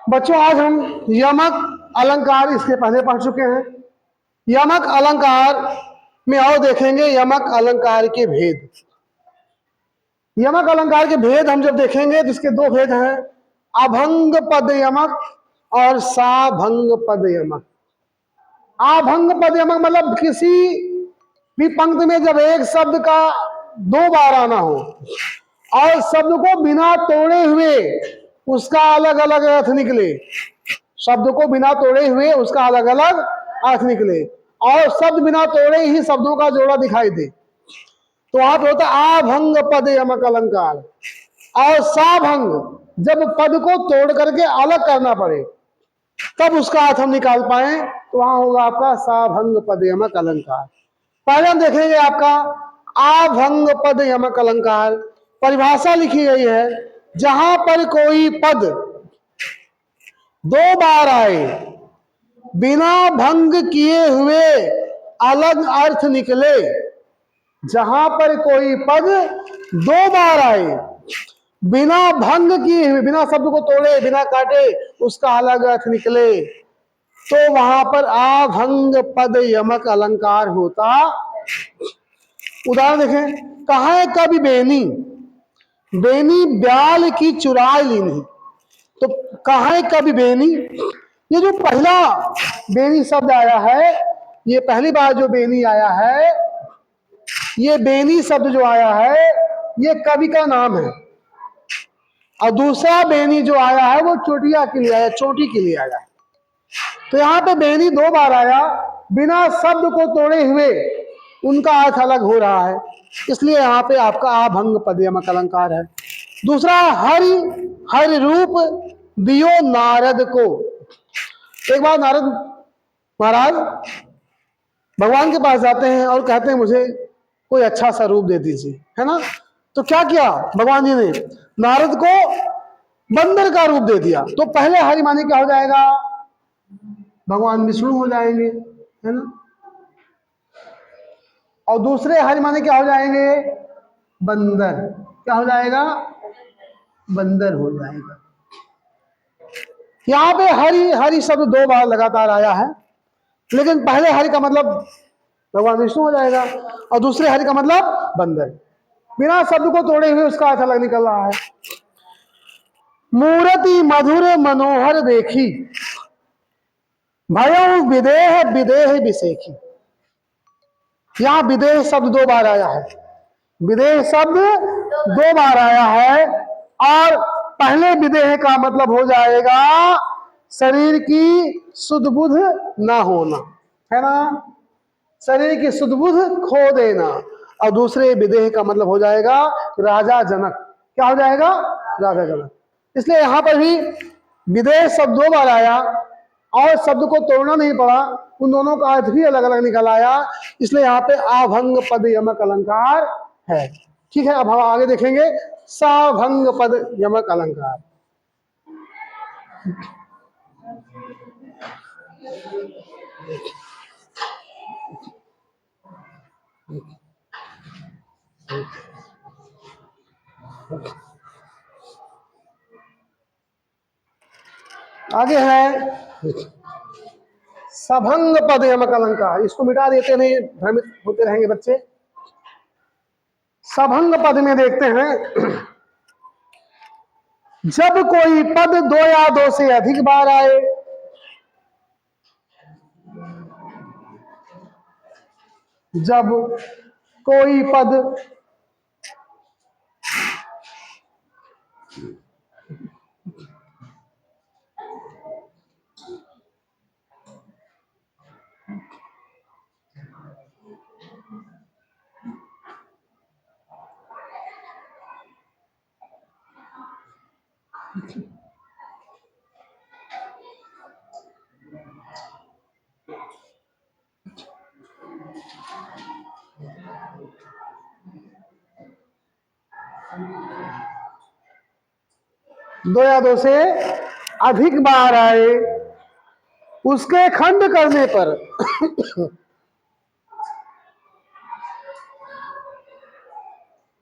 बच्चों आज हम यमक अलंकार इसके पहले पढ़ चुके हैं। यमक अलंकार में और देखेंगे यमक अलंकार के भेद। यमक अलंकार के भेद हम जब देखेंगे तो इसके दो भेद हैं, अभंग पद यमक और साभंग पद यमक। अभंग पद यमक मतलब किसी भी पंक्ति में जब एक शब्द का दो बार आना हो और शब्द को बिना तोड़े हुए उसका अलग अलग अर्थ निकले, शब्द को बिना तोड़े हुए उसका अलग अलग अर्थ निकले और शब्द बिना तोड़े ही शब्दों का जोड़ा दिखाई दे, तो वहां पे होता है आभंग पद यमक अलंकार। और साभंग, जब पद को तोड़ करके अलग करना पड़े तब उसका अर्थ हम निकाल पाए, तो वहां होगा आपका साभंग पद यमक अलंकार। पहले हम देखेंगे आपका आभंग पद यमक अलंकार। परिभाषा लिखी गई है, जहां पर कोई पद दो बार आए, बिना भंग किए हुए अलग अर्थ निकले। जहां पर कोई पद दो बार आए, बिना भंग किए हुए, बिना शब्द को तोड़े, बिना काटे उसका अलग अर्थ निकले, तो वहां पर आभंग पद यमक अलंकार होता। उदाहरण देखें, कहा है कवि बेनी, बेनी ब्याल की चुराई लीनी। तो कहा है कवि बेनी, ये जो पहला बेनी शब्द आया है, ये पहली बार जो बेनी आया है, ये बेनी शब्द जो आया है ये कवि का नाम है। और दूसरा बेनी जो आया है वो चोटिया के लिए आया, चोटी के लिए आया। तो यहां पे बेनी दो बार आया, बिना शब्द को तोड़े हुए उनका अर्थ अलग हो रहा है, इसलिए यहां पे आपका आभंग पद यमक अलंकार है। दूसरा, हरि हरि रूप दियो नारद को। एक बार नारद महाराज भगवान के पास जाते हैं और कहते हैं मुझे कोई अच्छा सा रूप दे दीजिए, है ना। तो क्या किया भगवान जी ने, नारद को बंदर का रूप दे दिया। तो पहले हरि माने क्या हो जाएगा, भगवान विष्णु हो जाएंगे, है ना। और दूसरे हरि माने क्या हो जाएंगे, बंदर। क्या हो जाएगा, बंदर हो जाएगा। यहां पे हरि हरि शब्द दो बार लगातार आया है, लेकिन पहले हरि का मतलब भगवान विष्णु हो जाएगा और दूसरे हरि का मतलब बंदर। बिना शब्द को तोड़े हुए उसका अर्थ अलग निकल रहा है। मूर्ति मधुर मनोहर देखी, भयो विदेह विदेह विसेखी। यहां विदेह शब्द दो बार आया है, विदेह शब्द दो बार आया है और पहले विदेह का मतलब हो जाएगा शरीर की सुध बुध ना होना, है ना, शरीर की सुध बुध खो देना। और दूसरे विदेह का मतलब हो जाएगा राजा जनक। क्या हो जाएगा, राजा जनक। इसलिए यहां पर भी विदेह शब्द दो बार आया और शब्द को तोड़ना नहीं पड़ा, उन दोनों का अर्थ भी अलग अलग निकल आया, इसलिए यहाँ पे आभंग पद यमक अलंकार है। ठीक है, अब हम आगे देखेंगे साभंग पद यमक अलंकार। आगे है सभंग पद यमक अलंकार। इसको मिटा देते नहीं, भ्रमित होते रहेंगे बच्चे। सभंग पद में देखते हैं, जब कोई पद दो या दो से अधिक बार आए, जब कोई पद दो या दो से अधिक बार आए, उसके खंड करने पर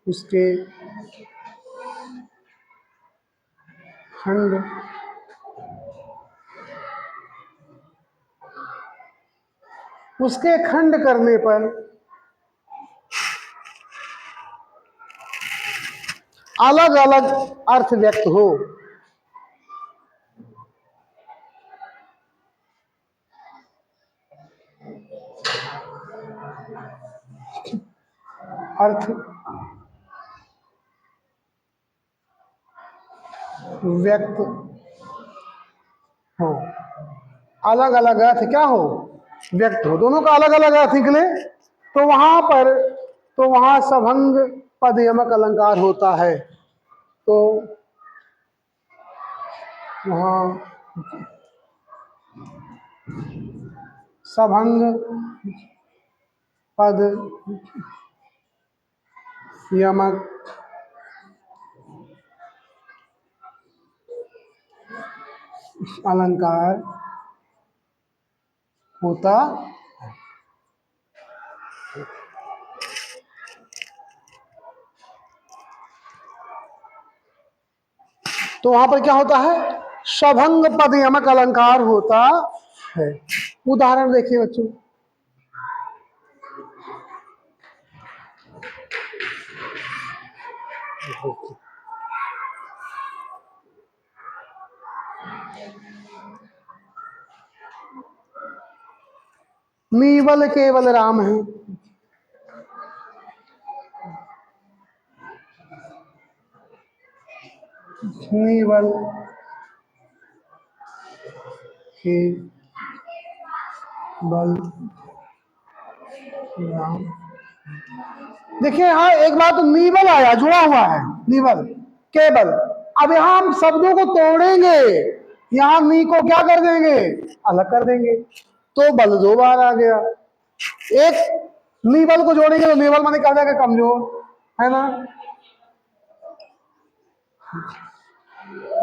उसके खंड उसके खंड करने पर अलग अलग अर्थ व्यक्त हो। अर्थ व्यक्त हो, अलग अलग अर्थ क्या हो, व्यक्त हो, दोनों का अलग अलग अर्थ निकले, तो वहां सभंग पद यमक अलंकार होता है। तो वहां सभंग पद यमक अलंकार होता। तो वहां पर क्या होता है, सभंग पद यमक अलंकार होता है। उदाहरण देखिए बच्चों, नीवल केवल राम है, नीवल केवल राम। देखिए यहां एक बात, तो नीवल आया, जुड़ा हुआ है, नीवल केवल। अब यहां हम शब्दों को तोड़ेंगे, यहां नी को क्या कर देंगे, अलग कर देंगे, तो बल दो बार आ गया। एक नीवल को जोड़ेंगे तो नीवल माने क्या हो जाएगा, कमजोर, है ना,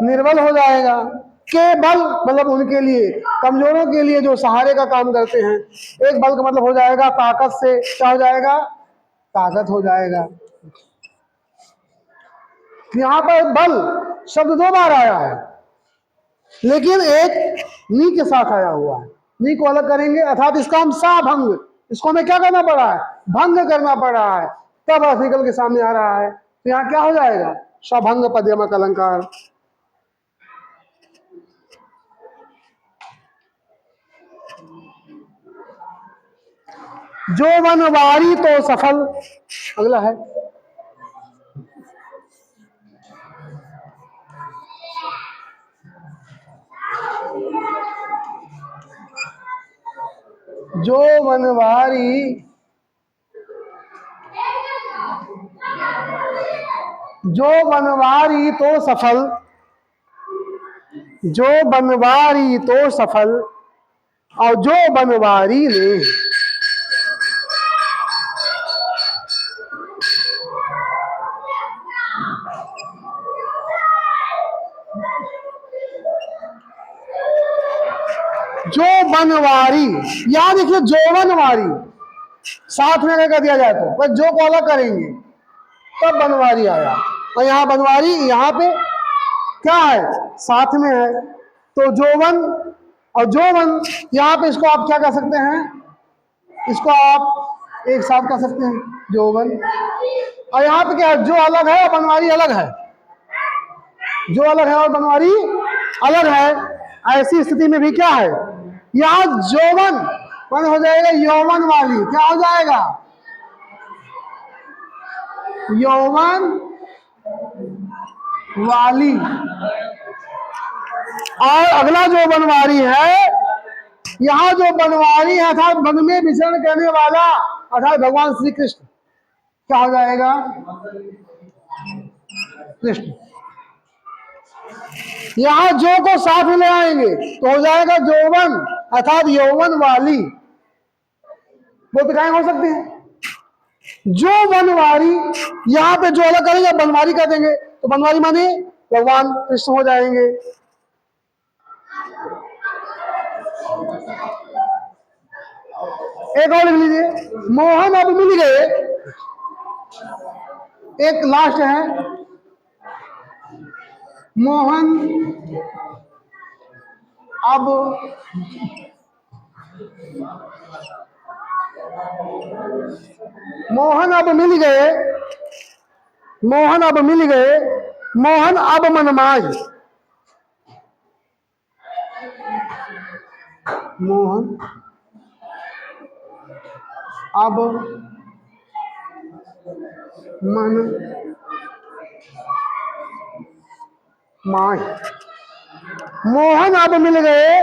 निर्बल हो जाएगा। केवल मतलब उनके लिए, कमजोरों के लिए जो सहारे का काम करते हैं। एक बल का मतलब हो जाएगा ताकत से, क्या हो जाएगा, ताकत हो जाएगा। यहां पर बल शब्द दो बार आया है, लेकिन एक नी के साथ आया हुआ है, नी को अलग करेंगे, अर्थात इसका हम साभंग, इसको हमें क्या करना पड़ा है, भंग करना पड़ रहा है, तब अर्थ निकल के सामने आ रहा है। तो यहां क्या हो जाएगा, सभंग पद यमक अलंकार। जो वनवारी तो सफल, अगला है, जो वनवारी, जो बनवारी तो सफल, जो बनवारी तो सफल, और जो बनवारी ने, जो बनवारी, यहां देखिए जो बनवारी साथ में अगर कर दिया जाए तो बस जो को अलग करेंगे तब बनवारी आया, और यहाँ बनवारी यहाँ पे क्या है, साथ में है, तो जोवन और जोवन, यहाँ पे इसको आप क्या कर सकते हैं, इसको आप एक साथ कर सकते हैं, जोवन। और यहाँ पे क्या है, जो अलग है और बनवारी अलग है, जो अलग है और बनवारी अलग है। ऐसी स्थिति में भी क्या है, यहाँ जोवन मन हो जाएगा यौवन वाली, क्या हो जाएगा, यौवन वाली। और अगला जो बनवारी है, यहां जो बनवारी है अर्थात वन में विचरण करने वाला, अर्थात भगवान श्री कृष्ण, क्या हो जाएगा, कृष्ण। यहां जो को साथ में ले आएंगे तो हो जाएगा यौवन, अर्थात यौवन वाली। वो दिखाएं हो सकते हैं, जो बनवारी, यहां पे जो अलग करेंगे बनवारी कर देंगे, तो बनवारी माने भगवान कृष्ण हो जाएंगे। एक और लिख लीजिए, मोहन अब मिल गए, एक लास्ट है, मोहन अब मिल गए, मोहन अब मिल गए, मोहन अब मनमाय, मोहन अब मन माय, मोहन अब मिल गए,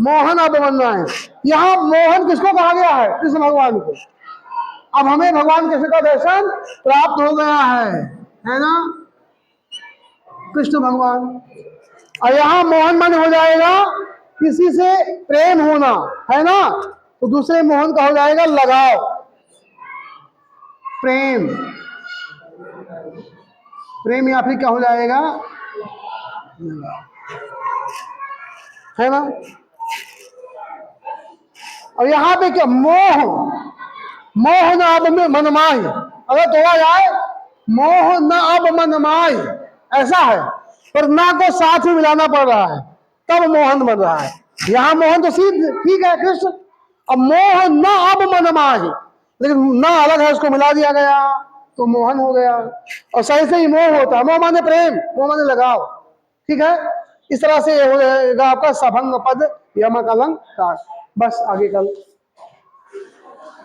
मोहन अब मन माय। यहां मोहन किसको कहा गया है? कृष्ण भगवान को। अब हमें भगवान कृष्ण का दर्शन प्राप्त हो गया है ना, कृष्ण भगवान। और यहां मोहन मन हो जाएगा किसी से प्रेम होना, है ना, तो दूसरे मोहन का हो जाएगा लगाव, प्रेम, प्रेम या फिर क्या हो जाएगा, है ना। और यहां पे क्या, मोह, मोह न अब में मनमाय, अगर तोड़ा जाए मोह न अब मनमाय, ऐसा है, पर ना को साथ में मिलाना पड़ रहा है तब मोहन बन रहा है। यहां मोहन तो सीध ठीक है कृष्ण, अब मोह न अब मनमाय, लेकिन ना अलग है, उसको मिला दिया गया तो मोहन हो गया। और सही से ही मोह होता है, मोह माने प्रेम, मोह माने लगाव, ठीक है। इस तरह से हो जाएगा आपका सभंग पद यमक अलंकार। बस आगे कल